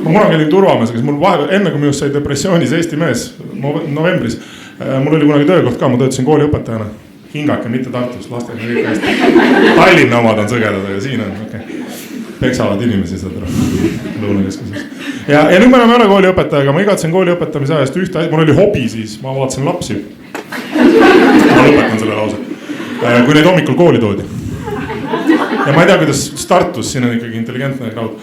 ma kunagi olin turvamees, aga mul vahepeal, enne kui minust sai depressioonis Eesti mees novembris, mul oli kunagi töökoht ka, ma töötasin kooliõpetajana. Hingake, mitte Tartus, lastega kõik hästi. Tallinna omad on sõgedad, aga siin on okei. Peksavad inimesi seda lõunakeskuses. Ja nüüd me oleme kooliõpetajaga, ma igatsen kooliõpetamise ajast ühte, mul oli hobi siis, ma vaatasin lapsi. Ma lõpetan selle lause. Kui neid hommikul kooli toodi. Ja ma ei tea, kuidas Tartus, siin on ikkagi intelligentne kraud.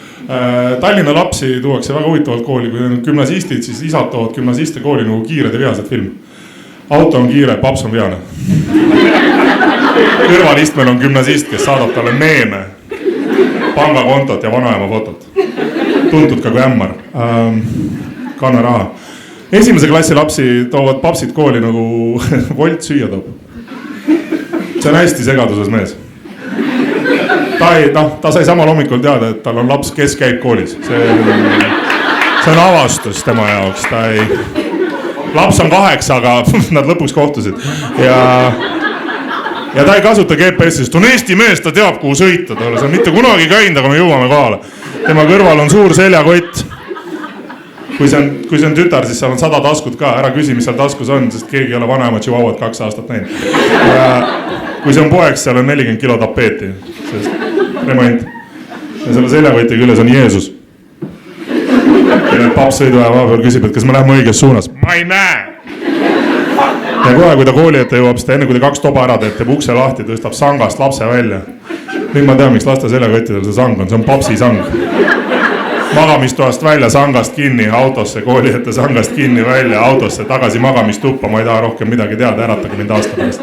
Tallinna lapsi tuuakse väga huvitavalt kooli, kui on gümnasistid, siis isad toovad gümnasiste kooli nagu kiired ja vihased film. Auto on kiire, paps on vihane. Kõrvalistmel on gümnasist, kes saadab talle meeme, pangakontot ja vanaema fotot. Tuntud ka kui ämmar. Kanna raha. Esimese klassi lapsi toovad papsid kooli nagu Volt süüa toob. See on hästi segaduses mees. Ta sai samal hommikul teada, et tal on laps, kes käib koolis. See on avastus tema jaoks. Laps on 8, aga nad lõpuks kohtusid. Ja ta ei kasuta GPS-ist. On Eesti mees, ta teab, kuhu sõita. Ta on mitte kunagi käinud, aga me jõuame kohale. Tema kõrval on suur seljakott. Kui see on tütar, siis seal on 100 taskut ka. Ära küsi, mis seal taskus on, sest keegi ei ole vanaema Chihuahuat 2 aastat näinud. Kui see on poeg, seal on 40 kilo tapeeti. Remont. Ja selle seljakoti küljes on Jeesus. Ja paps sõiduaja vahepeal küsib, et kas me läheme õiges suunas. Ma ei näe. Ja kohe, kui ta kooli ette jõuab, siis enne kui ta 2 toba ära teeb ukse lahti, tõstab sangast lapse välja. Nüüd ma tean, miks laste seljakottidel see sang on. See on papsi sang. Magamistoast välja, sangast kinni, autosse, kooli ette, sangast kinni välja, autosse, tagasi magamistuppa. Ma ei taha rohkem midagi teada, äratage mind aasta pärast.